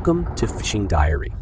Welcome to Fishing Diary.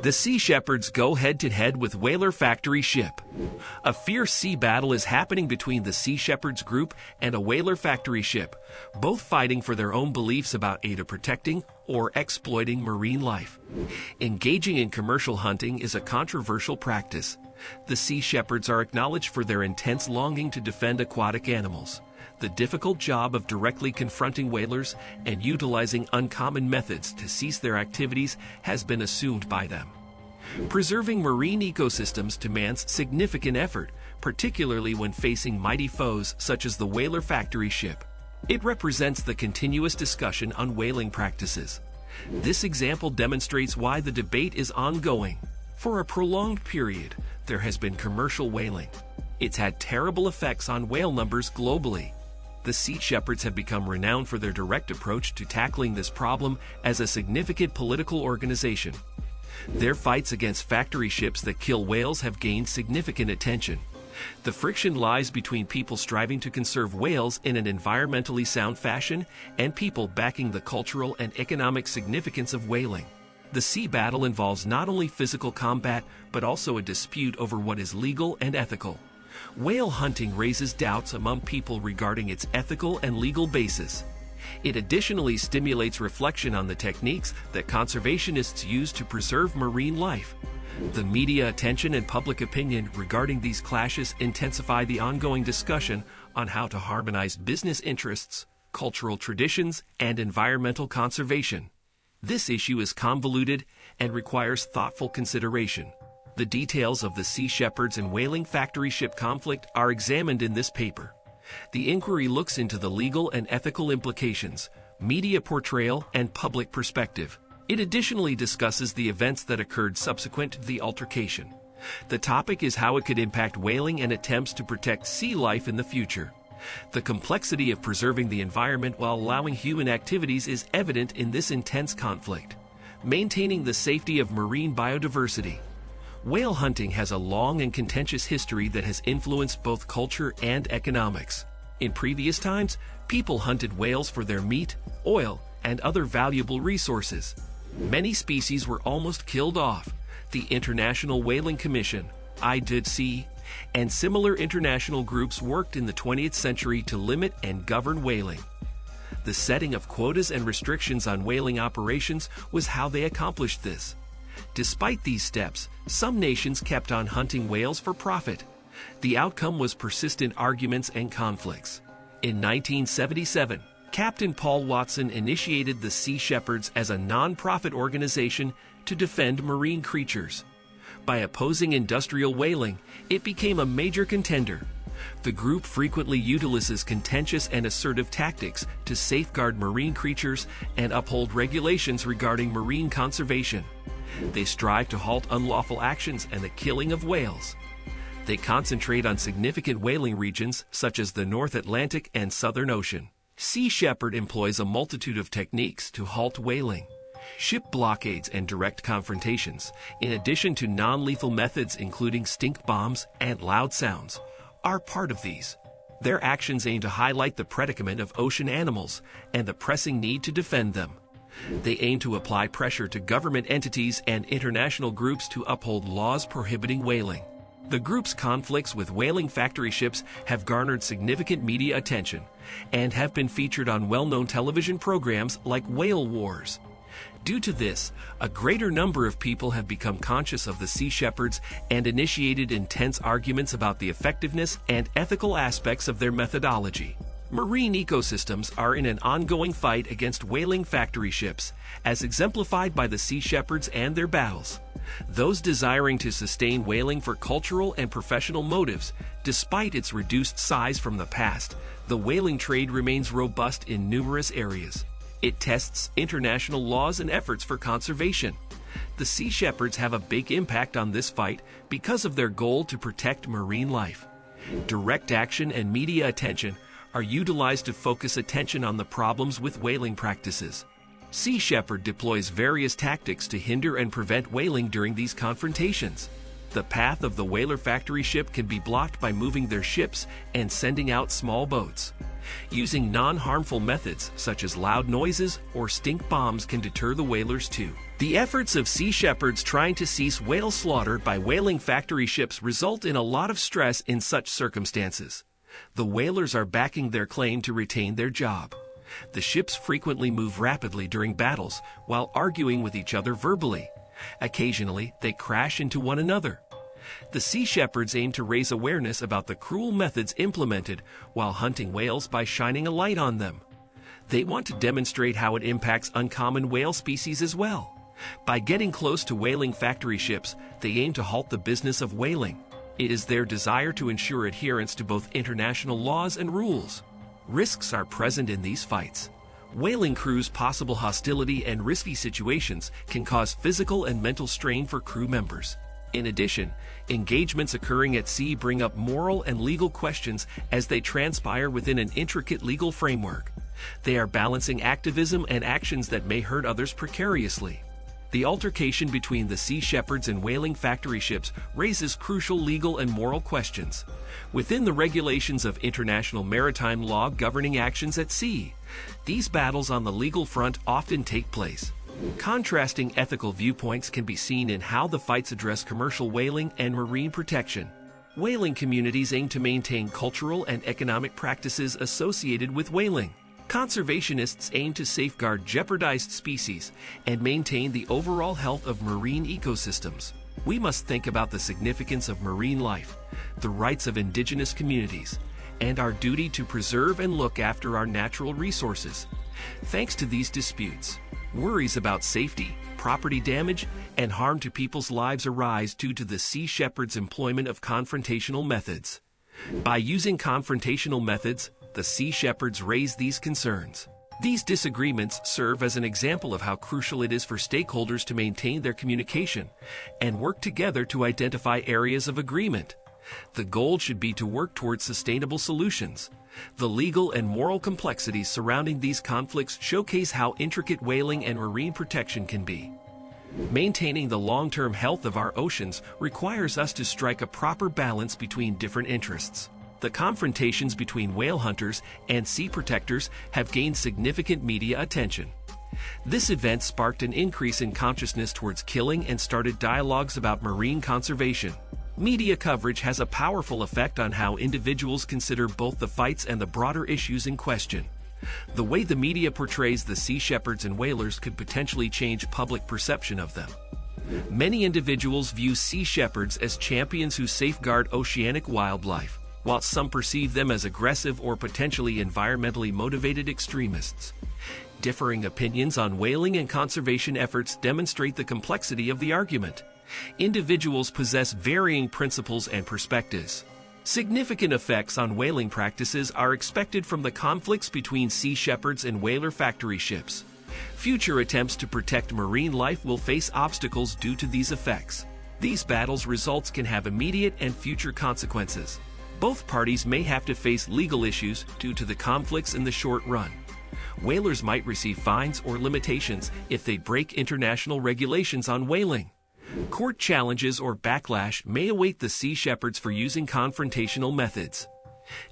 The Sea Shepherds go head-to-head with whaler factory ship. A fierce sea battle is happening between the Sea Shepherds group and a whaler factory ship, both fighting for their own beliefs about either protecting or exploiting marine life. Engaging in commercial hunting is a controversial practice. The Sea Shepherds are acknowledged for their intense longing to defend aquatic animals. The difficult job of directly confronting whalers and utilizing uncommon methods to cease their activities has been assumed by them. Preserving marine ecosystems demands significant effort, particularly when facing mighty foes such as the whaler factory ship. It represents the continuous discussion on whaling practices. This example demonstrates why the debate is ongoing. For a prolonged period, there has been commercial whaling. It's had terrible effects on whale numbers globally. The Sea Shepherds have become renowned for their direct approach to tackling this problem as a significant political organization. Their fights against factory ships that kill whales have gained significant attention. The friction lies between people striving to conserve whales in an environmentally sound fashion and people backing the cultural and economic significance of whaling. The sea battle involves not only physical combat, but also a dispute over what is legal and ethical. Whale hunting raises doubts among people regarding its ethical and legal basis. It additionally stimulates reflection on the techniques that conservationists use to preserve marine life. The media attention and public opinion regarding these clashes intensify the ongoing discussion on how to harmonize business interests, cultural traditions, and environmental conservation. This issue is convoluted and requires thoughtful consideration. The details of the Sea Shepherds and whaling factory ship conflict are examined in this paper. The inquiry looks into the legal and ethical implications, media portrayal, and public perspective. It additionally discusses the events that occurred subsequent to the altercation. The topic is how it could impact whaling and attempts to protect sea life in the future. The complexity of preserving the environment while allowing human activities is evident in this intense conflict. Maintaining the safety of marine biodiversity. Whale hunting has a long and contentious history that has influenced both culture and economics. In previous times, people hunted whales for their meat, oil, and other valuable resources. Many species were almost killed off. The International Whaling Commission, IWC, and similar international groups worked in the 20th century to limit and govern whaling. The setting of quotas and restrictions on whaling operations was how they accomplished this. Despite these steps, some nations kept on hunting whales for profit. The outcome was persistent arguments and conflicts. In 1977, Captain Paul Watson initiated the Sea Shepherds as a non-profit organization to defend marine creatures. By opposing industrial whaling, it became a major contender. The group frequently utilizes contentious and assertive tactics to safeguard marine creatures and uphold regulations regarding marine conservation. They strive to halt unlawful actions and the killing of whales. They concentrate on significant whaling regions such as the North Atlantic and Southern Ocean. Sea Shepherd employs a multitude of techniques to halt whaling. Ship blockades and direct confrontations, in addition to non-lethal methods including stink bombs and loud sounds, are part of these. Their actions aim to highlight the predicament of ocean animals and the pressing need to defend them. They aim to apply pressure to government entities and international groups to uphold laws prohibiting whaling. The group's conflicts with whaling factory ships have garnered significant media attention and have been featured on well-known television programs like Whale Wars. Due to this, a greater number of people have become conscious of the Sea Shepherds and initiated intense arguments about the effectiveness and ethical aspects of their methodology. Marine ecosystems are in an ongoing fight against whaling factory ships, as exemplified by the Sea Shepherds and their battles. Those desiring to sustain whaling for cultural and professional motives, despite its reduced size from the past, the whaling trade remains robust in numerous areas. It tests international laws and efforts for conservation. The Sea Shepherds have a big impact on this fight because of their goal to protect marine life. Direct action and media attention are utilized to focus attention on the problems with whaling practices. Sea Shepherd deploys various tactics to hinder and prevent whaling during these confrontations. The path of the whaler factory ship can be blocked by moving their ships and sending out small boats. Using non-harmful methods such as loud noises or stink bombs can deter the whalers too. The efforts of sea shepherds trying to cease whale slaughter by whaling factory ships result in a lot of stress in such circumstances. The whalers are backing their claim to retain their job. The ships frequently move rapidly during battles while arguing with each other verbally. Occasionally, they crash into one another. The Sea Shepherds aim to raise awareness about the cruel methods implemented while hunting whales by shining a light on them. They want to demonstrate how it impacts uncommon whale species as well. By getting close to whaling factory ships, they aim to halt the business of whaling. It is their desire to ensure adherence to both international laws and rules. Risks are present in these fights. Whaling crews' possible hostility and risky situations can cause physical and mental strain for crew members. In addition, engagements occurring at sea bring up moral and legal questions as they transpire within an intricate legal framework. They are balancing activism and actions that may hurt others precariously. The altercation between the Sea Shepherds and whaling factory ships raises crucial legal and moral questions. Within the regulations of international maritime law governing actions at sea, these battles on the legal front often take place. Contrasting ethical viewpoints can be seen in how the fights address commercial whaling and marine protection. Whaling communities aim to maintain cultural and economic practices associated with whaling. Conservationists aim to safeguard jeopardized species and maintain the overall health of marine ecosystems. We must think about the significance of marine life, the rights of indigenous communities, and our duty to preserve and look after our natural resources. Thanks to these disputes, worries about safety, property damage, and harm to people's lives arise due to the Sea Shepherds' employment of confrontational methods. By using confrontational methods, the Sea Shepherds raise these concerns. These disagreements serve as an example of how crucial it is for stakeholders to maintain their communication and work together to identify areas of agreement. The goal should be to work towards sustainable solutions. The legal and moral complexities surrounding these conflicts showcase how intricate whaling and marine protection can be. Maintaining the long-term health of our oceans requires us to strike a proper balance between different interests. The confrontations between whale hunters and sea protectors have gained significant media attention. This event sparked an increase in consciousness towards killing and started dialogues about marine conservation. Media coverage has a powerful effect on how individuals consider both the fights and the broader issues in question. The way the media portrays the Sea Shepherds and whalers could potentially change public perception of them. Many individuals view Sea Shepherds as champions who safeguard oceanic wildlife, while some perceive them as aggressive or potentially environmentally motivated extremists. Differing opinions on whaling and conservation efforts demonstrate the complexity of the argument. Individuals possess varying principles and perspectives. Significant effects on whaling practices are expected from the conflicts between Sea Shepherds and whaler factory ships. Future attempts to protect marine life will face obstacles due to these effects. These battles' results can have immediate and future consequences. Both parties may have to face legal issues due to the conflicts in the short run. Whalers might receive fines or limitations if they break international regulations on whaling. Court challenges or backlash may await the Sea Shepherds for using confrontational methods.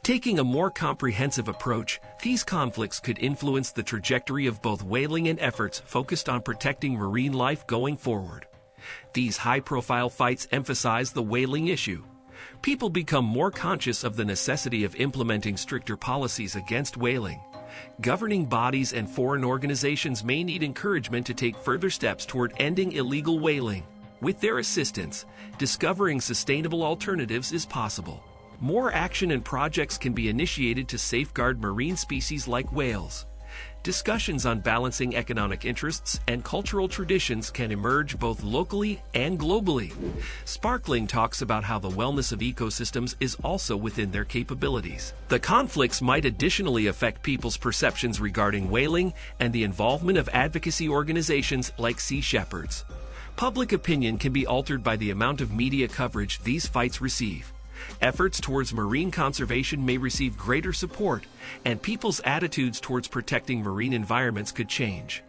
Taking a more comprehensive approach, these conflicts could influence the trajectory of both whaling and efforts focused on protecting marine life going forward. These high-profile fights emphasize the whaling issue. People become more conscious of the necessity of implementing stricter policies against whaling. Governing bodies and foreign organizations may need encouragement to take further steps toward ending illegal whaling. With their assistance, discovering sustainable alternatives is possible. More action and projects can be initiated to safeguard marine species like whales. Discussions on balancing economic interests and cultural traditions can emerge both locally and globally. Sparkling talks about how the wellness of ecosystems is also within their capabilities. The conflicts might additionally affect people's perceptions regarding whaling and the involvement of advocacy organizations like Sea Shepherds. Public opinion can be altered by the amount of media coverage these fights receive. Efforts towards marine conservation may receive greater support, and people's attitudes towards protecting marine environments could change.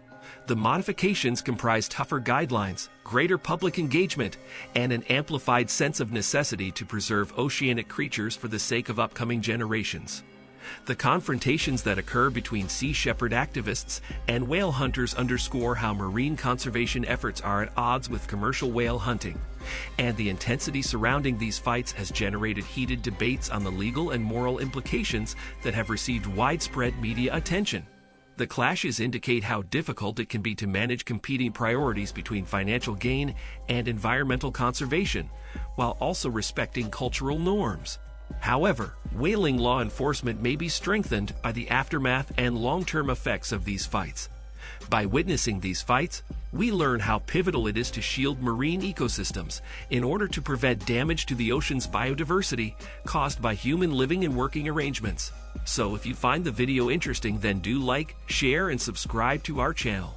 The modifications comprise tougher guidelines, greater public engagement, and an amplified sense of necessity to preserve oceanic creatures for the sake of upcoming generations. The confrontations that occur between sea shepherd activists and whale hunters underscore how marine conservation efforts are at odds with commercial whale hunting, and the intensity surrounding these fights has generated heated debates on the legal and moral implications that have received widespread media attention. The clashes indicate how difficult it can be to manage competing priorities between financial gain and environmental conservation, while also respecting cultural norms. However, whaling law enforcement may be strengthened by the aftermath and long-term effects of these fights. By witnessing these fights, we learn how pivotal it is to shield marine ecosystems in order to prevent damage to the ocean's biodiversity caused by human living and working arrangements. So if you find the video interesting, then do like, share, and subscribe to our channel.